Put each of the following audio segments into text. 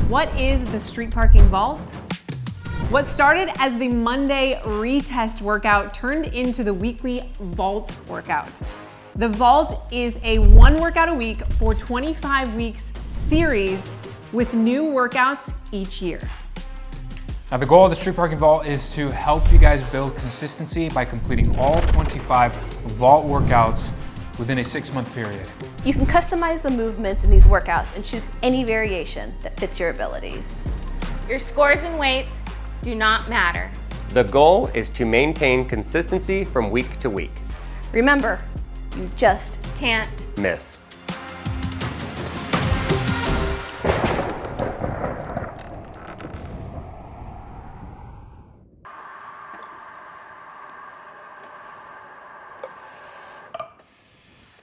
What is the street parking vault? What started as the Monday retest workout turned into the weekly vault workout. The vault is a 1 workout a week for 25 weeks series with new workouts each year. Now the goal of the Street Parking Vault is to help you guys build consistency by completing all 25 vault workouts within a 6-month period. You can customize the movements in these workouts and choose any variation that fits your abilities. Your scores and weights do not matter. The goal is to maintain consistency from week to week. Remember, you just Can't Miss.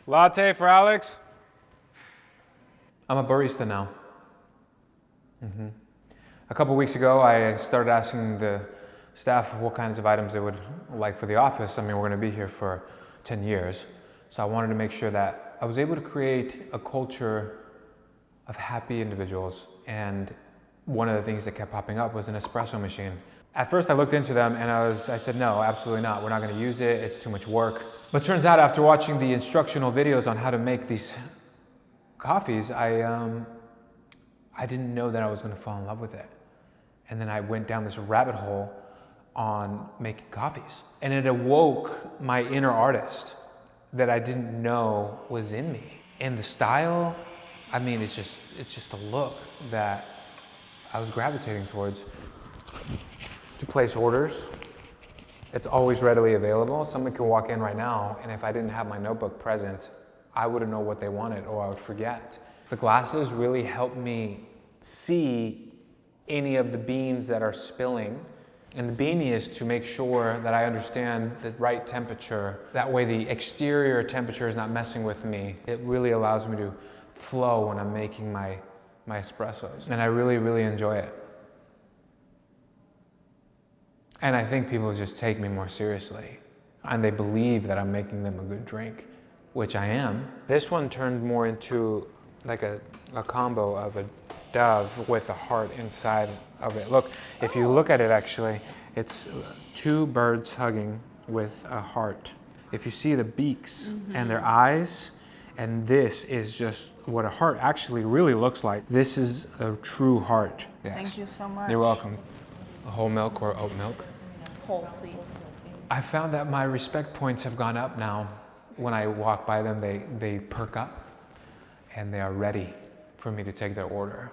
Latte for Alex. I'm a barista now. A couple weeks ago, I started asking the staff what kinds of items they would like for the office. I mean, we're gonna be here for 10 years. So I wanted to make sure that I was able to create a culture of happy individuals. And one of the things that kept popping up was an espresso machine. At first I looked into them and I said, no, absolutely not. We're not gonna use it, it's too much work. But turns out after watching the instructional videos on how to make these coffees, I didn't know that I was gonna fall in love with it. And then I went down this rabbit hole on making coffees. And it awoke my inner artist that I didn't know was in me. And the style, I mean, it's just a look that I was gravitating towards. To place orders, it's always readily available. Someone can walk in right now, and if I didn't have my notebook present, I wouldn't know what they wanted, or I would forget. The glasses really help me see any of the beans that are spilling. And the beanie is to make sure that I understand the right temperature. That way the exterior temperature is not messing with me. It really allows me to flow when I'm making my espressos. And I really, really enjoy it. And I think people just take me more seriously. And they believe that I'm making them a good drink, which I am. This one turned more into like a combo of a dove with a heart inside of it. Look, if you look at it actually, it's 2 birds hugging with a heart. If you see the beaks and their eyes, and this is just what a heart actually really looks like. This is a true heart. Yes. Thank you so much. You're welcome. Whole milk or oat milk? Whole, please. I found that my respect points have gone up now. When I walk by them, they perk up and they are ready for me to take their order.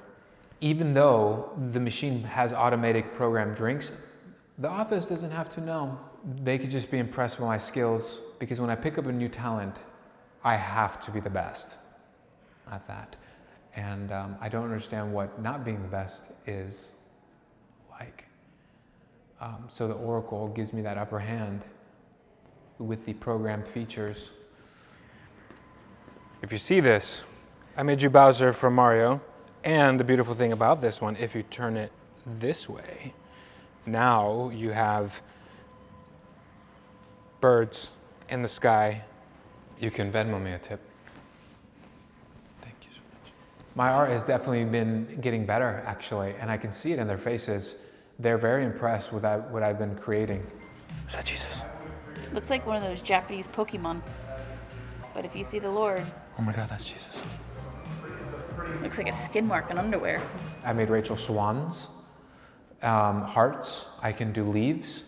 Even though the machine has automated programmed drinks, the office doesn't have to know. They could just be impressed with my skills, because when I pick up a new talent, I have to be the best at that. And I don't understand what not being the best is like. So the Oracle gives me that upper hand with the programmed features. If you see this, I made you Bowser from Mario. And the beautiful thing about this one, if you turn it this way, now you have birds in the sky. You can Venmo me a tip. Thank you so much. My art has definitely been getting better, actually, and I can see it in their faces. They're very impressed with what I've been creating. Is that Jesus? Looks like one of those Japanese Pokemon. But if you see the Lord, Oh my God, that's Jesus. looks like a skid mark on underwear. I made Rachel swans, hearts. I can do leaves.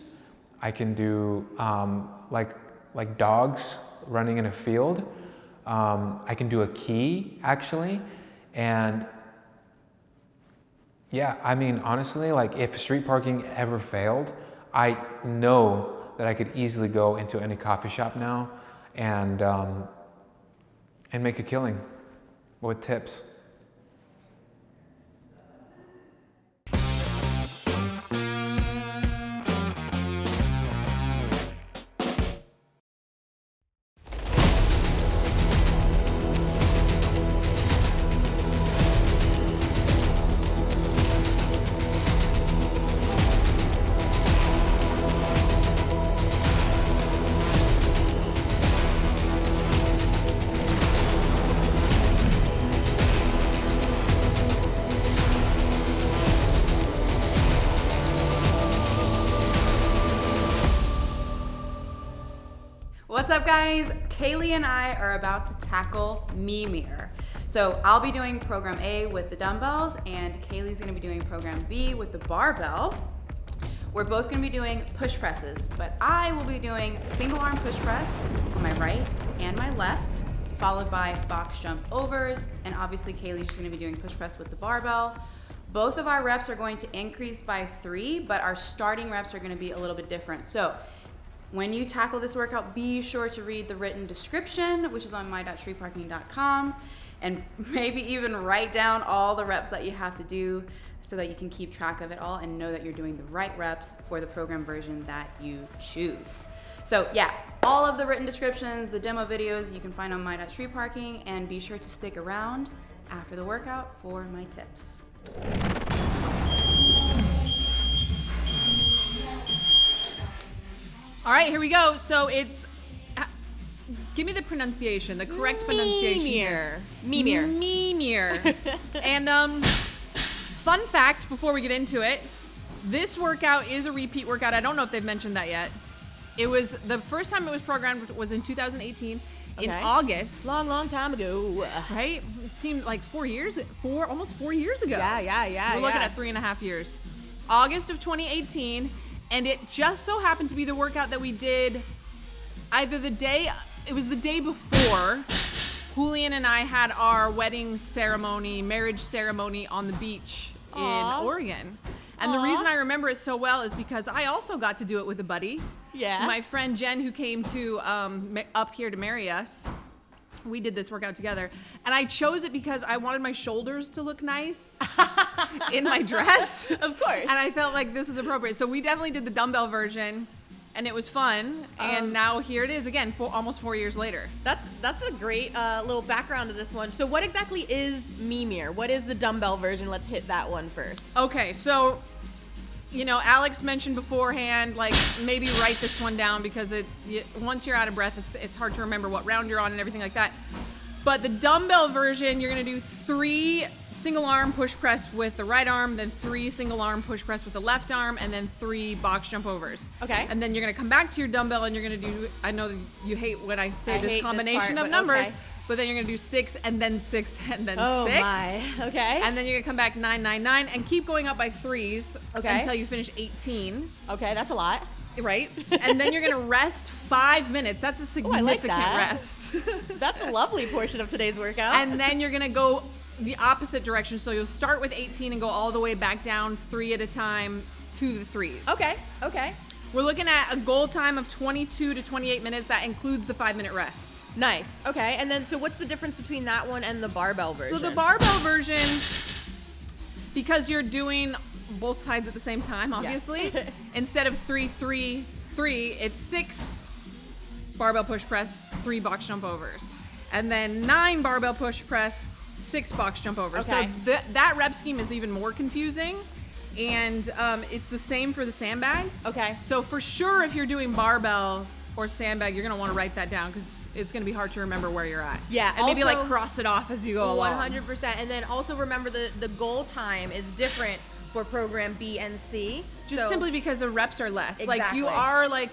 I can do like dogs running in a field. I can do a key, actually. And yeah, I mean, honestly, like if street parking ever failed, I know that I could easily go into any coffee shop now and make a killing with tips. What's up, guys? Kaylee and I are about to tackle Mimir. So I'll be doing program A with the dumbbells, and Kaylee's gonna be doing program B with the barbell. We're both gonna be doing push presses, but I will be doing single arm push press on my right and my left, followed by box jump overs, and obviously Kaylee's just gonna be doing push press with the barbell. Both of our reps are going to increase by 3, but our starting reps are gonna be a little bit different. So when you tackle this workout, be sure to read the written description, which is on my.streetparking.com, and maybe even write down all the reps that you have to do so that you can keep track of it all and know that you're doing the right reps for the program version that you choose. So yeah, all of the written descriptions, the demo videos you can find on my.streetparking, and be sure to stick around after the workout for my tips. All right, here we go. So it's, give me the pronunciation, the correct pronunciation. Mimir. Mimir. And fun fact before we get into it, this workout is a repeat workout. I don't know if they've mentioned that yet. It was, the first time it was programmed was in 2018 in August. Long time ago. Right? It seemed like almost 4 years ago. Yeah. We're looking at 3.5 years. August of 2018. And it just so happened to be the workout that we did either it was the day before Julian and I had our marriage ceremony on the beach in Oregon. And the reason I remember it so well is because I also got to do it with a buddy. Yeah. My friend Jen, who came to up here to marry us. We did this workout together. And I chose it because I wanted my shoulders to look nice in my dress. Of course. And I felt like this was appropriate. So we definitely did the dumbbell version, and it was fun. And now here it is again, almost 4 years later. That's a great little background to this one. So what exactly is Mimir? What is the dumbbell version? Let's hit that one first. Okay, so Alex mentioned beforehand, like, maybe write this one down because once you're out of breath, it's hard to remember what round you're on and everything like that. But the dumbbell version, you're gonna do 3 single arm push press with the right arm, then 3 single arm push press with the left arm, and then 3 box jump overs. Okay. And then you're gonna come back to your dumbbell and you're gonna do, I know that you hate when I say this combination of numbers, but then you're gonna do 6 and then 6 and then 6. Oh my, okay. And then you're gonna come back 9, 9, 9 and keep going up by 3s until you finish 18. Okay, that's a lot. Right? And then you're gonna rest 5 minutes. That's a significant rest. That's a lovely portion of today's workout. And then you're gonna go the opposite direction. So you'll start with 18 and go all the way back down 3 at a time to the 3s. Okay. We're looking at a goal time of 22 to 28 minutes. That includes the 5-minute rest. Nice. Okay. And then, so what's the difference between that one and the barbell version? So the barbell version, because you're doing both sides at the same time, obviously, instead of 3, 3, 3, it's 6 barbell push press, 3 box jump overs, and then 9 barbell push press, 6 box jump overs. Okay. So that rep scheme is even more confusing, and it's the same for the sandbag. Okay. So for sure, if you're doing barbell or sandbag, you're gonna want to write that down because it's gonna be hard to remember where you're at. Yeah. And maybe like cross it off as you go along. 100%. And then also remember the goal time is different for program B and C. Just simply because the reps are less. Exactly. Like you are like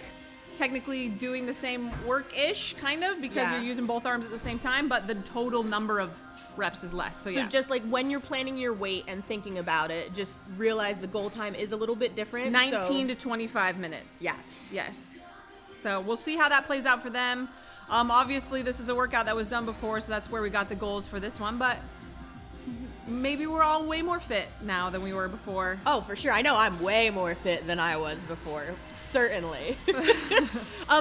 technically doing the same work-ish kind of because you're using both arms at the same time, but the total number of reps is less. So just like when you're planning your weight and thinking about it, just realize the goal time is a little bit different. 19 to 25 minutes. Yes. So we'll see how that plays out for them. Obviously this is a workout that was done before, so that's where we got the goals for this one, but maybe we're all way more fit now than we were before. Oh, for sure. I know I'm way more fit than I was before. Certainly.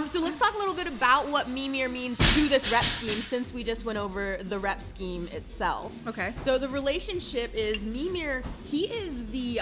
So let's talk a little bit about what Mimir means to this rep scheme since we just went over the rep scheme itself. Okay. So the relationship is Mimir, he is the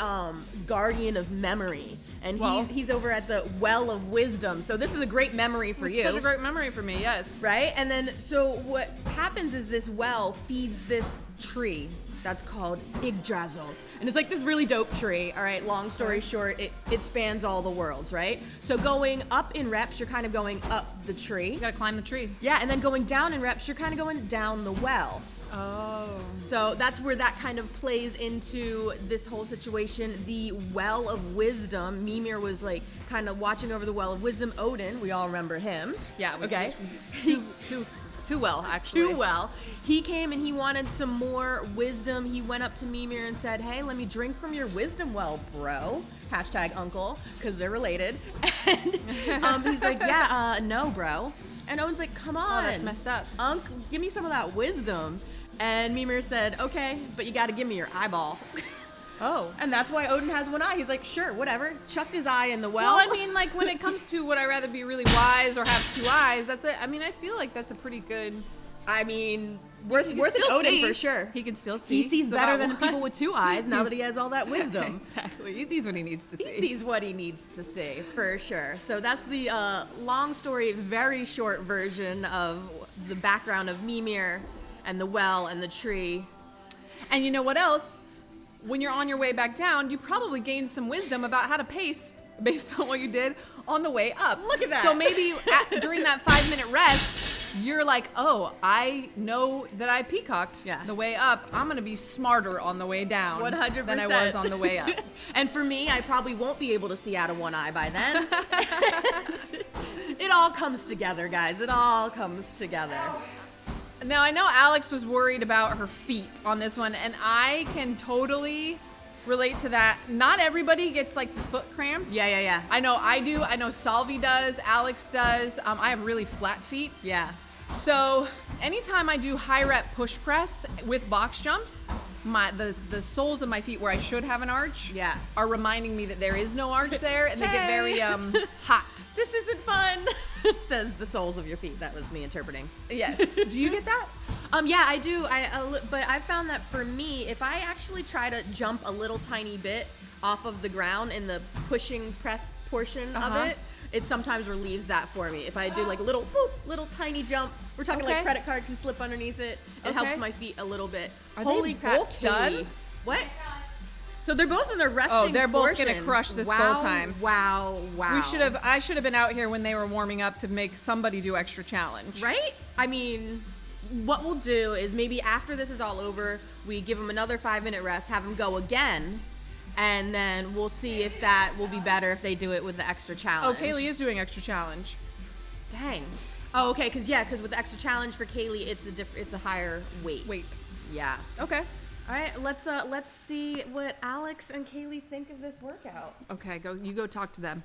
guardian of memory. And he's over at the Well of Wisdom. So this is a great memory for you. Such a great memory for me, yes. Right? And then, so what happens is this well feeds this tree that's called Yggdrasill. And it's like this really dope tree, all right? Long story short, it spans all the worlds, right? So going up in reps, you're kind of going up the tree. You gotta climb the tree. Yeah, and then going down in reps, you're kind of going down the well. Oh. So that's where that kind of plays into this whole situation. The Well of Wisdom, Mimir was like kind of watching over the Well of Wisdom. Odin, we all remember him. Yeah. Okay. Too well, actually. Too well. He came and he wanted some more wisdom. He went up to Mimir and said, hey, let me drink from your wisdom well, bro. Hashtag uncle, because they're related. And he's like, yeah, no, bro. And Odin's like, come on. Oh, that's messed up. Give me some of that wisdom. And Mimir said, okay, but you got to give me your eyeball. Oh. And that's why Odin has one eye. He's like, sure, whatever. Chucked his eye in the well. Well, I mean, like, when it comes to would I rather be really wise or have two eyes, that's it. I mean, I feel like that's a pretty good... I mean, worth He it can still Odin see. for sure. He can still see. He sees So better that than one- people with two eyes now that he has all that wisdom. Exactly. He sees what he needs to see. He sees what he needs to see, for sure. So that's the long story, very short version of the background of Mimir and the well and the tree. And you know what else? When you're on your way back down, you probably gained some wisdom about how to pace based on what you did on the way up. Look at that. So maybe during that 5-minute rest, you're like, oh, I know that I peacocked the way up. I'm going to be smarter on the way down 100%. than I was on the way up. And for me, I probably won't be able to see out of one eye by then. It all comes together, guys. It all comes together. Now, I know Alex was worried about her feet on this one, and I can totally relate to that. Not everybody gets like the foot cramps. Yeah. I know I do. I know Salvi does. Alex does. I have really flat feet. Yeah. So anytime I do high rep push press with box jumps, the soles of my feet where I should have an arch are reminding me that there is no arch there, and they get very hot. This isn't fun, says the soles of your feet. That was me interpreting. Yes. Do you get that? Yeah, I do. But I found that for me, if I actually try to jump a little tiny bit off of the ground in the pushing press portion of it, it sometimes relieves that for me. If I do like a little, whoop, little tiny jump, we're talking like credit card can slip underneath it. It helps my feet a little bit. Are Holy they crap, both Kaylee. done? What? So they're both in their resting Oh, they're both portion. gonna crush this wow, goal time. Wow. I should have been out here when they were warming up to make somebody do extra challenge. Right? I mean, what we'll do is maybe after this is all over, we give them another 5-minute rest, have them go again, and then we'll see if that will be better if they do it with the extra challenge. Oh, Kaylee is doing extra challenge. Dang. Oh, okay, because with the extra challenge for Kaylee, it's a higher weight. Wait. Yeah. Okay. All right, let's see what Alex and Kaylee think of this workout. Okay, you go talk to them.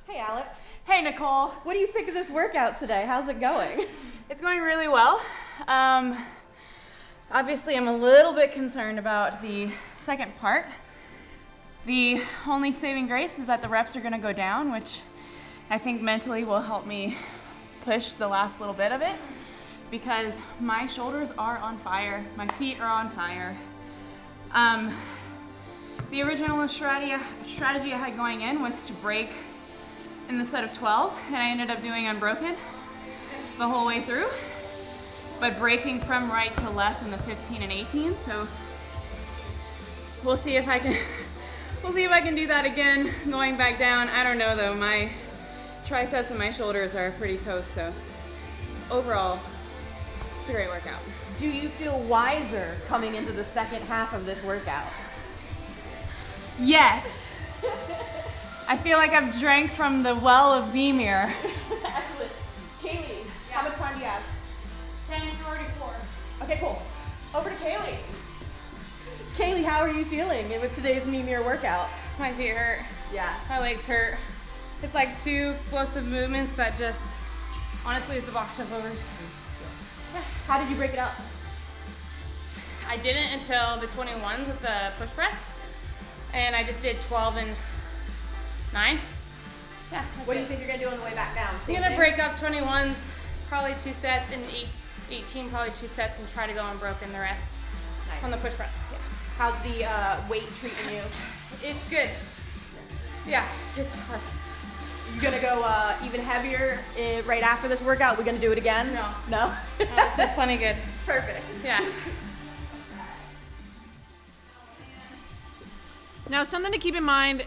Hey, Alex. Hey, Nicole. What do you think of this workout today? How's it going? It's going really well. Obviously, I'm a little bit concerned about the second part. The only saving grace is that the reps are going to go down, which I think mentally will help me push the last little bit of it, because my shoulders are on fire, my feet are on fire. The original strategy I had going in was to break in the set of 12, and I ended up doing unbroken the whole way through, but breaking from right to left in the 15 and 18. So we'll see if I can do that again going back down. I don't know though, my triceps and my shoulders are pretty toast, so overall it's a great workout. Do you feel wiser coming into the second half of this workout? Yes. I feel like I've drank from the well of Mimir. Excellent. Kaylee, how much time do you have? 10:44. Okay, cool. Over to Kaylee. Kaylee, how are you feeling with today's Mimir workout? My feet hurt. Yeah. My legs hurt. It's like 2 explosive movements that just, honestly, is the box jump overs. How did you break it up? I didn't until the 21s with the push press, and I just did 12 and 9. Yeah. What do you think you're gonna do on the way back down? I'm gonna break up 21s, probably 2 sets, and 18 probably 2 sets, and try to go unbroken the rest on the push press. Yeah. How's the weight treating you? It's good. Yeah, it's hard. You gonna go even heavier right after this workout? We're gonna do it again? No. No? This is plenty good. Perfect. Yeah. Now, something to keep in mind,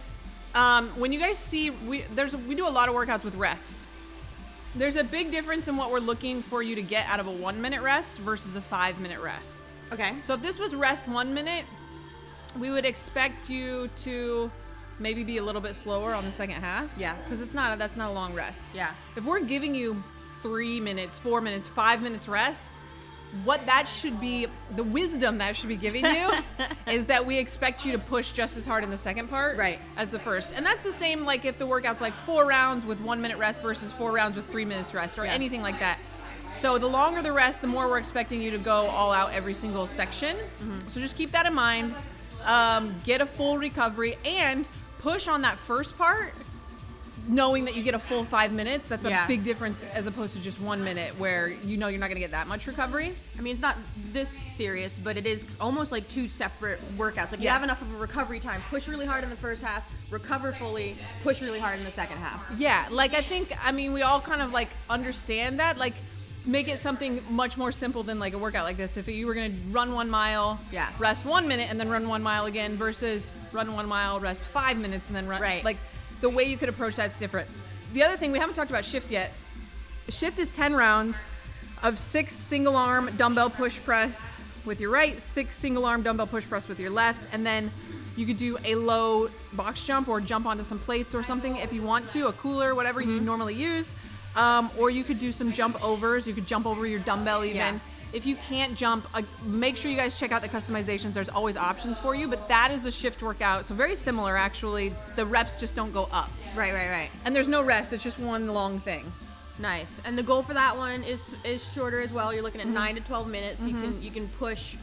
when you guys see, we do a lot of workouts with rest. There's a big difference in what we're looking for you to get out of a 1 minute rest versus a 5 minute rest. Okay. So if this was rest 1 minute, we would expect you to maybe be a little bit slower on the second half. Yeah. Because that's not a long rest. Yeah. If we're giving you 3 minutes, 4 minutes, 5 minutes rest, what that should be, the wisdom that should be giving you is that we expect you to push just as hard in the second part Right. as the first. And that's the same like if the workout's like 4 rounds with 1 minute rest versus 4 rounds with 3 minutes rest or anything like that. So the longer the rest, the more we're expecting you to go all out every single section. So just keep that in mind. Get a full recovery and push on that first part, knowing that you get a full 5 minutes. That's a big difference as opposed to just 1 minute where you know you're not going to get that much recovery. I mean, it's not this serious, but it is almost like 2 separate workouts. Like you have enough of a recovery time. Push really hard in the first half, recover fully, push really hard in the second half. Yeah, like I mean, we all kind of like understand that. Like, make it something much more simple than like a workout like this. If you were going to run 1 mile, rest 1 minute, and then run 1 mile again versus run 1 mile, rest 5 minutes, and then run. Right. Like, the way you could approach that's different. The other thing, we haven't talked about shift yet. Shift is 10 rounds of 6 single arm dumbbell push press with your right, 6 single arm dumbbell push press with your left, and then you could do a low box jump or jump onto some plates or something if you want to, a cooler, whatever you normally use. Or you could do some jump overs. You could jump over your dumbbell even. Yeah. If you can't jump, make sure you guys check out the customizations. There's always options for you, but that is the shift workout. So very similar, actually. The reps just don't go up. Right. And there's no rest. It's just one long thing. Nice. And the goal for that one is shorter as well. You're looking at 9 to 12 minutes. You can push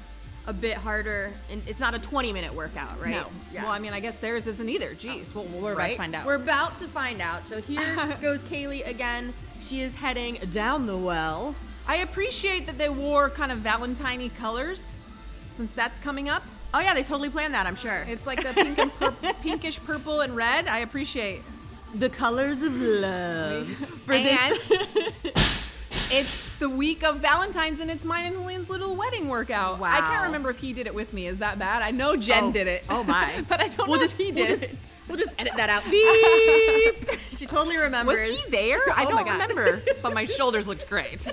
a bit harder, and it's not a 20-minute workout, right? No. Yeah. Well, I mean, I guess theirs isn't either. Jeez. Well, we're about to find out. We're about to find out. So here goes Kaylee again. She is heading down the well. I appreciate that they wore kind of Valentine-y colors, since that's coming up. Oh yeah, they totally planned that, I'm sure. It's like the pink and pinkish purple and red. I appreciate the colors of love. For and this. it's the week of Valentine's, and it's mine and Julian's little wedding workout. Wow. I can't remember if he did it with me. Is that bad? I know Jen did it. Oh my. But I don't know if he did it. We'll just edit that out. Beep. She totally remembers. Was he there? I don't remember. But my shoulders looked great.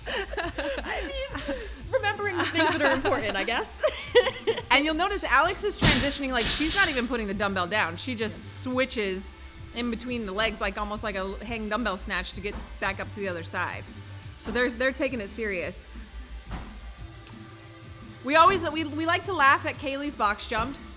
I mean, remembering the things that are important, I guess. And you'll notice Alex is transitioning, like she's not even putting the dumbbell down. She just switches in between the legs, like almost like a hang dumbbell snatch to get back up to the other side. So they're taking it serious. We like to laugh at Kaylee's box jumps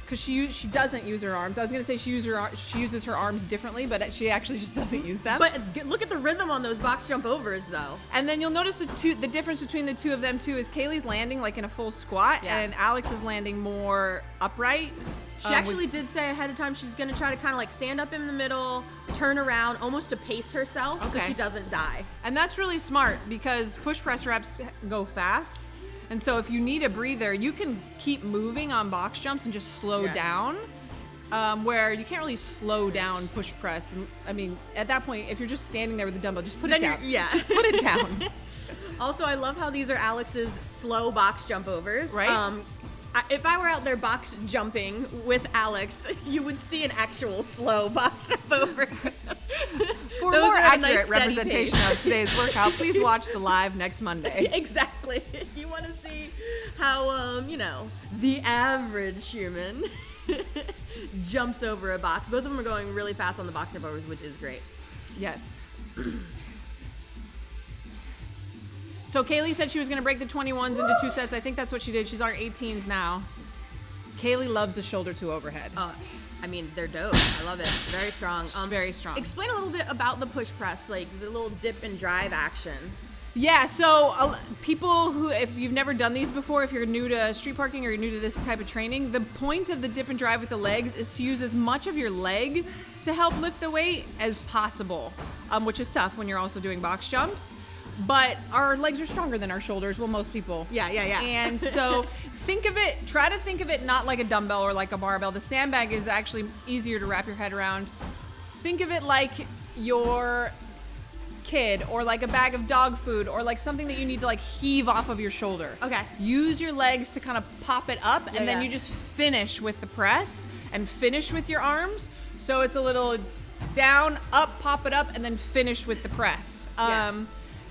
because she doesn't use her arms. I was gonna say she uses her arms differently, but she actually just doesn't use them. But look at the rhythm on those box jump overs, though. And then you'll notice the difference between the two of them too is Kaylee's landing like in a full squat, and Alex is landing more upright. She actually did say ahead of time she's gonna try to kind of like stand up in the middle, turn around, almost to pace herself so she doesn't die. And that's really smart because push press reps go fast. And so if you need a breather, you can keep moving on box jumps and just slow down, where you can't really slow down push press. And, I mean, at that point, if you're just standing there with the dumbbell, just put it down. Just put it down. Also, I love how these are Alex's slow box jump overs. Right. If I were out there box jumping with Alex, you would see an actual slow box jump over. For a more accurate representation of today's workout, please watch the live next Monday. Exactly. You want to see how, the average human jumps over a box. Both of them are going really fast on the box jump overs, which is great. Yes. So Kaylee said she was going to break the 21s into 2 sets. I think that's what she did. She's on her 18s now. Kaylee loves the shoulder to overhead. I mean, they're dope. I love it. Very strong. Very strong. Explain a little bit about the push press, like the little dip and drive action. Yeah, so people who, if you've never done these before, if you're new to street parking or you're new to this type of training, the point of the dip and drive with the legs is to use as much of your leg to help lift the weight as possible, which is tough when you're also doing box jumps. But our legs are stronger than our shoulders, well, most people. Yeah. And so try to think of it not like a dumbbell or like a barbell. The sandbag is actually easier to wrap your head around. Think of it like your kid or like a bag of dog food or like something that you need to like heave off of your shoulder. Okay. Use your legs to kind of pop it up and then you just finish with the press and finish with your arms. So it's a little down, up, pop it up, and then finish with the press.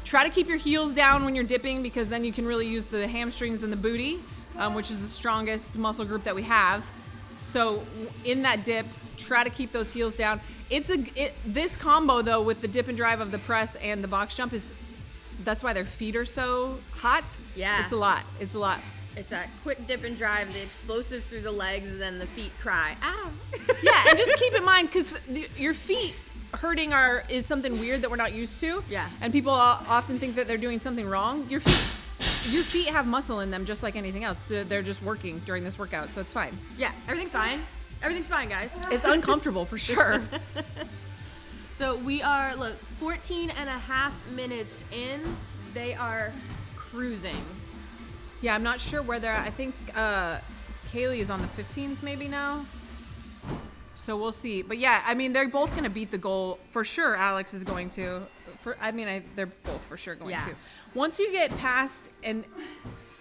Try to keep your heels down when you're dipping, because then you can really use the hamstrings and the booty, which is the strongest muscle group that we have. So in that dip, try to keep those heels down. This combo though with the dip and drive of the press and the box jump that's why their feet are so hot. Yeah. It's a lot. It's that quick dip and drive, the explosive through the legs, and then the feet cry. Ah. Yeah, and just keep in mind, because your feet hurting is something weird that we're not used to. Yeah. And people often think that they're doing something wrong. Your feet have muscle in them just like anything else. They're just working during this workout, so it's fine. Yeah, everything's fine. Everything's fine, guys. It's uncomfortable for sure. So we are, 14 and a half minutes in. They are cruising. Yeah, I'm not sure where they're at. I think Kaylee is on the 15s maybe now. So we'll see. But yeah, I mean, they're both going to beat the goal. For sure, Alex is going to. They're both for sure going to. Once you get past, and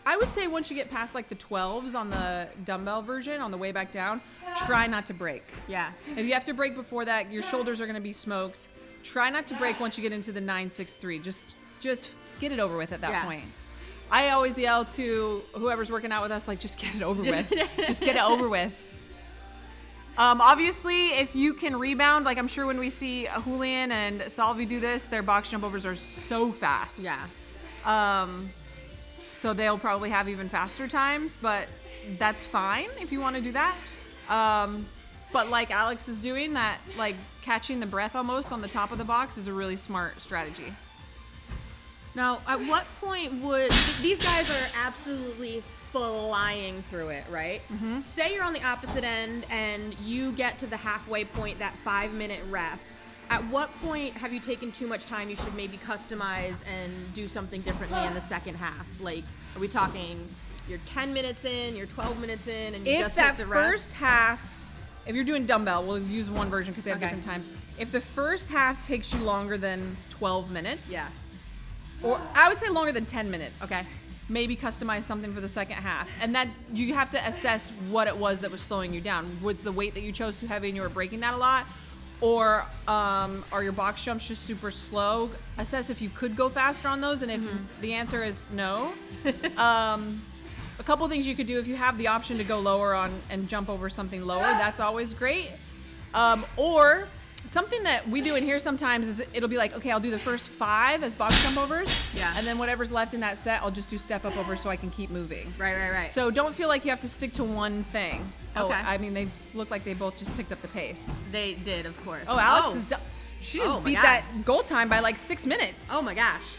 I would say once you get past like the 12s on the dumbbell version on the way back down, try not to break. Yeah. If you have to break before that, your shoulders are going to be smoked. Try not to break once you get into the 9-6-3. Just get it over with at that point. I always yell to whoever's working out with us, like, just get it over with. Just get it over with. Obviously, if you can rebound, like I'm sure when we see Julian and Salvi do this, their box jump overs are so fast. Yeah. So they'll probably have even faster times, but that's fine if you want to do that. But like Alex is doing, that like catching the breath almost on the top of the box is a really smart strategy. Now, at what point would these guys are absolutely flying through it, right? Mm-hmm. Say you're on the opposite end and you get to the halfway point, that 5-minute rest. At what point have you taken too much time? You should maybe customize and do something differently in the second half. Like, are we talking you're 10 minutes in, you're 12 minutes in, and you just hit the rest? If that first half, if you're doing dumbbell, we'll use one version because they have different times. If the first half takes you longer than 12 minutes, or I would say longer than 10 minutes. Okay. Maybe customize something for the second half. And that you have to assess what it was that was slowing you down. Was the weight that you chose too heavy and you were breaking that a lot? Or are your box jumps just super slow? Assess if you could go faster on those, and if the answer is no. A couple things you could do if you have the option to go lower on and jump over something lower, that's always great. Or something that we do in here sometimes is it'll be like, okay, I'll do the first 5 as box jump overs. Yeah. And then whatever's left in that set, I'll just do step up over so I can keep moving. Right. So don't feel like you have to stick to one thing. Okay. I mean, they look like they both just picked up the pace. They did, of course. Oh, Alex is she just beat that goal time by like 6 minutes. Oh my gosh.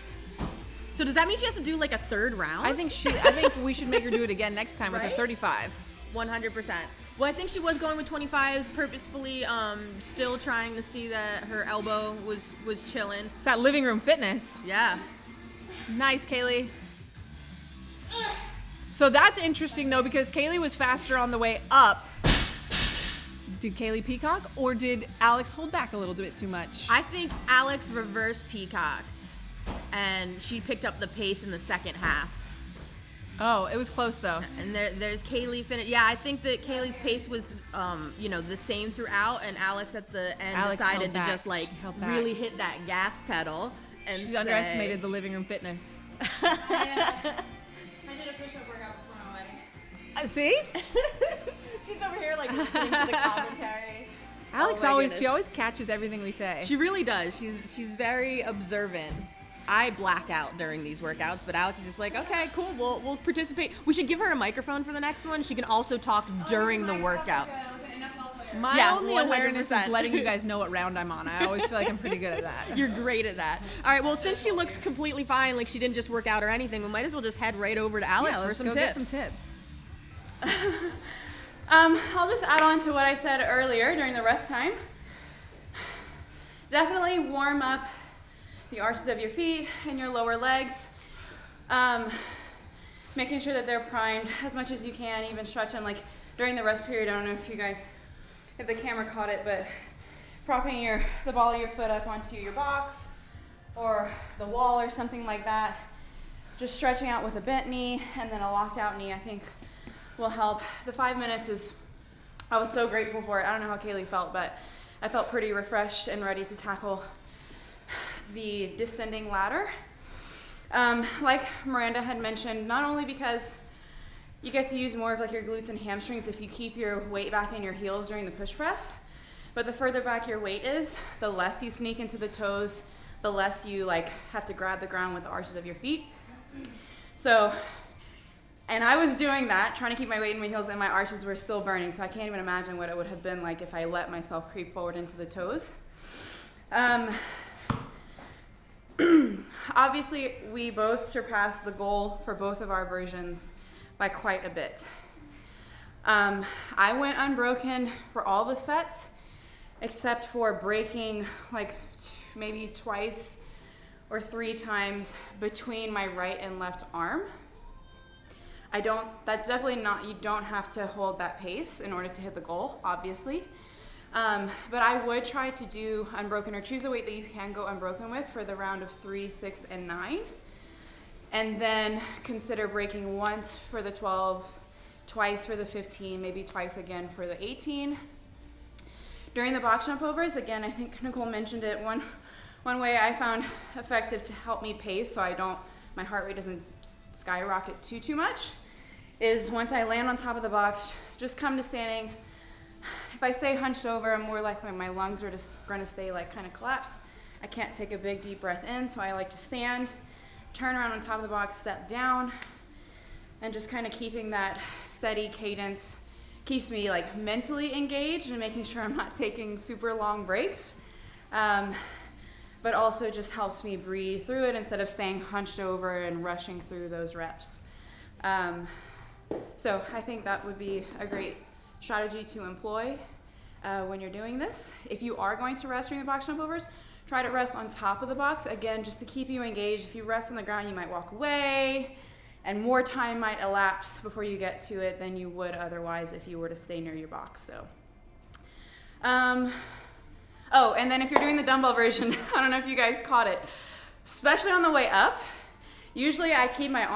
So does that mean she has to do like a third round? I think we should make her do it again next time with a 35. 100%. Well, I think she was going with 25s purposefully, still trying to see that her elbow was chilling. It's that living room fitness. Yeah. Nice, Kaylee. So that's interesting though, because Kaylee was faster on the way up. Did Kaylee peacock, or did Alex hold back a little bit too much? I think Alex reverse peacocked, and she picked up the pace in the second half. Oh, it was close though. And there's Kaylee finish. Yeah, I think that Kaylee's pace was, the same throughout, and Alex at the end decided to just like really hit that gas pedal. And she underestimated the living room fitness. I did a push-up workout before my wedding. See? She's over here like listening to the commentary. Alex she always catches everything we say. She really does. She's very observant. I black out during these workouts, but Alex is just like, okay, cool, we'll participate. We should give her a microphone for the next one. She can also talk during the workout. My only awareness is letting you guys know what round I'm on. I always feel like I'm pretty good at that. You're great at that. All right, well, since she looks completely fine, like she didn't just work out or anything, we might as well just head right over to Alex for some tips. Get some tips. I'll just add on to what I said earlier during the rest time. Definitely warm up the arches of your feet and your lower legs. Making sure that they're primed as much as you can, even stretch them like during the rest period. I don't know if the camera caught it, but propping the ball of your foot up onto your box or the wall or something like that. Just stretching out with a bent knee and then a locked out knee, I think will help. The 5 minutes I was so grateful for it. I don't know how Kaylee felt, but I felt pretty refreshed and ready to tackle the descending ladder. Like Miranda had mentioned, not only because you get to use more of like your glutes and hamstrings if you keep your weight back in your heels during the push press, but the further back your weight is, the less you sneak into the toes, the less you like have to grab the ground with the arches of your feet. So, and I was doing that, trying to keep my weight in my heels, and my arches were still burning, so I can't even imagine what it would have been like if I let myself creep forward into the toes. Obviously, we both surpassed the goal for both of our versions by quite a bit. I went unbroken for all the sets, except for breaking like maybe twice or 3 times between my right and left arm. That's definitely not, you don't have to hold that pace in order to hit the goal, obviously. But I would try to do unbroken, or choose a weight that you can go unbroken with for the round of 3, 6, and 9. And then consider breaking once for the 12, twice for the 15, maybe twice again for the 18. During the box jump overs, again, I think Nicole mentioned it, one way I found effective to help me pace so my heart rate doesn't skyrocket too much, is once I land on top of the box, just come to standing. If I stay hunched over, I'm more likely my lungs are just gonna stay like kind of collapsed. I can't take a big deep breath in, so I like to stand, turn around on top of the box, step down, and just kind of keeping that steady cadence keeps me like mentally engaged and making sure I'm not taking super long breaks. But also just helps me breathe through it instead of staying hunched over and rushing through those reps. So I think that would be a great strategy to employ when you're doing this. If you are going to rest during the box jump overs, try to rest on top of the box, again, just to keep you engaged. If you rest on the ground, you might walk away, and more time might elapse before you get to it than you would otherwise if you were to stay near your box. So. Oh, and then if you're doing the dumbbell version, I don't know if you guys caught it, especially on the way up, usually I keep my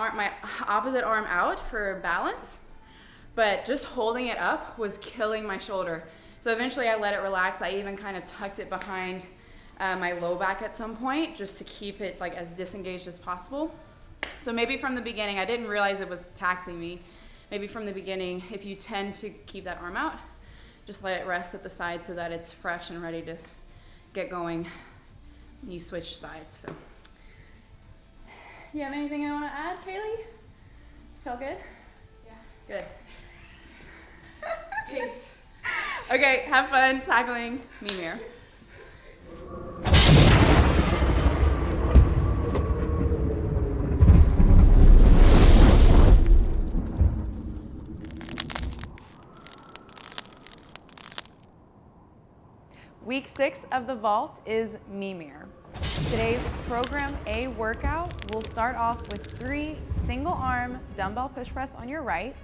opposite arm out for balance, but just holding it up was killing my shoulder. So eventually I let it relax. I even kind of tucked it behind my low back at some point just to keep it like as disengaged as possible. So maybe from the beginning, I didn't realize it was taxing me. Maybe from the beginning, if you tend to keep that arm out, just let it rest at the side so that it's fresh and ready to get going when you switch sides. So, you have anything you want to add, Kaylee? Felt good? Yeah. Good. Peace. Okay, have fun tackling Mimir. Week 6 of the vault is Mimir. Today's Program A workout will start off with 3 single arm dumbbell push press on your right,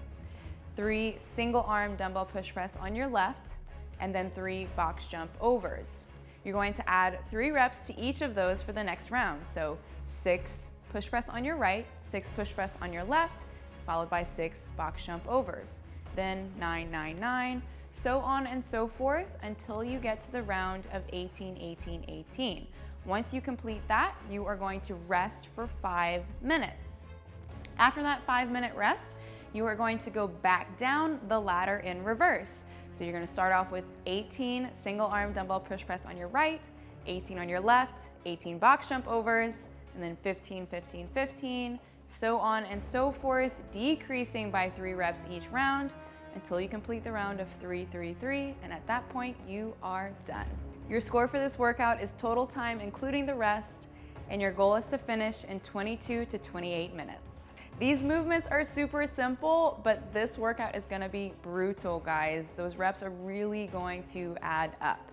3 single arm dumbbell push press on your left, and then 3 box jump overs. You're going to add 3 reps to each of those for the next round. So 6 push press on your right, 6 push press on your left, followed by 6 box jump overs. Then 9, 9, 9, so on and so forth until you get to the round of 18, 18, 18. Once you complete that, you are going to rest for 5 minutes. After that 5-minute rest, you are going to go back down the ladder in reverse. So you're going to start off with 18 single arm dumbbell push press on your right, 18 on your left, 18 box jump overs, and then 15, 15, 15, so on and so forth, decreasing by 3 reps each round until you complete the round of 3, 3, 3, and at that point you are done. Your score for this workout is total time including the rest, and your goal is to finish in 22 to 28 minutes. These movements are super simple, but this workout is gonna be brutal, guys. Those reps are really going to add up.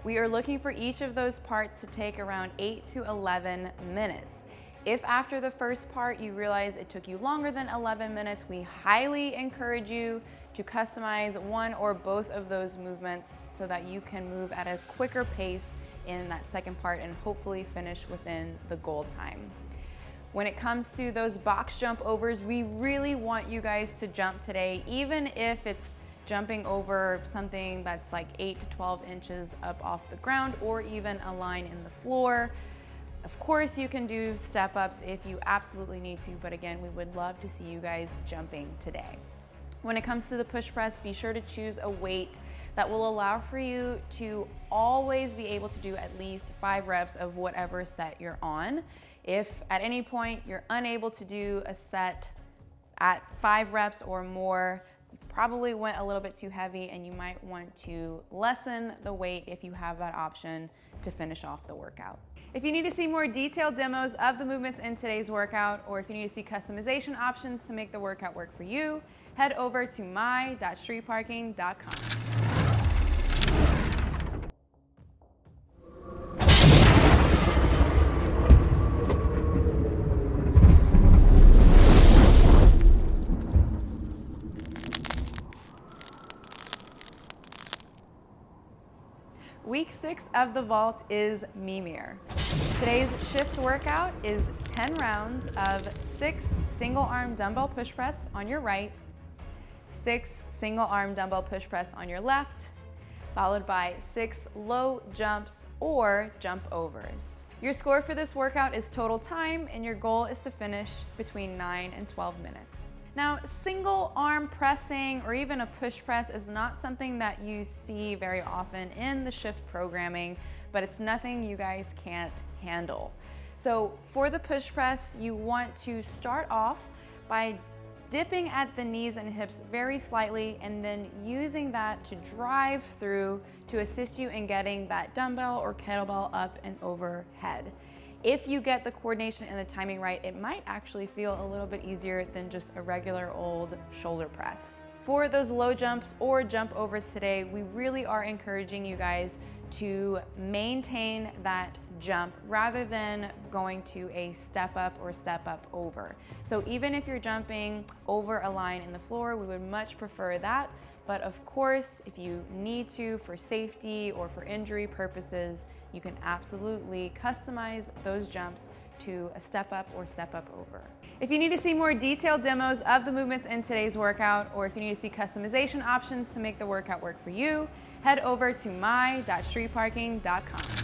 We are looking for each of those parts to take around 8 to 11 minutes. If after the first part you realize it took you longer than 11 minutes, we highly encourage you to customize one or both of those movements so that you can move at a quicker pace in that second part and hopefully finish within the goal time. When it comes to those box jump overs, we really want you guys to jump today, even if it's jumping over something that's like 8 to 12 inches up off the ground, or even a line in the floor. Of course, you can do step-ups if you absolutely need to, but again, we would love to see you guys jumping today. When it comes to the push press, be sure to choose a weight that will allow for you to always be able to do at least 5 reps of whatever set you're on. If at any point you're unable to do a set at 5 reps or more, you probably went a little bit too heavy, and you might want to lessen the weight if you have that option to finish off the workout. If you need to see more detailed demos of the movements in today's workout, or if you need to see customization options to make the workout work for you, head over to my.streetparking.com. Week 6 of the vault is Mimir. Today's shift workout is 10 rounds of 6 single arm dumbbell push press on your right, 6 single arm dumbbell push press on your left, followed by 6 low jumps or jump overs. Your score for this workout is total time, and your goal is to finish between 9 and 12 minutes. Now, single arm pressing or even a push press is not something that you see very often in the shift programming, but it's nothing you guys can't handle. So for the push press, you want to start off by dipping at the knees and hips very slightly, and then using that to drive through to assist you in getting that dumbbell or kettlebell up and overhead. If you get the coordination and the timing right, it might actually feel a little bit easier than just a regular old shoulder press. For those low jumps or jump overs today, we really are encouraging you guys to maintain that jump rather than going to a step up or step up over. So even if you're jumping over a line in the floor, we would much prefer that. But of course, if you need to for safety or for injury purposes, you can absolutely customize those jumps to a step up or step up over. If you need to see more detailed demos of the movements in today's workout, or if you need to see customization options to make the workout work for you, head over to my.streetparking.com.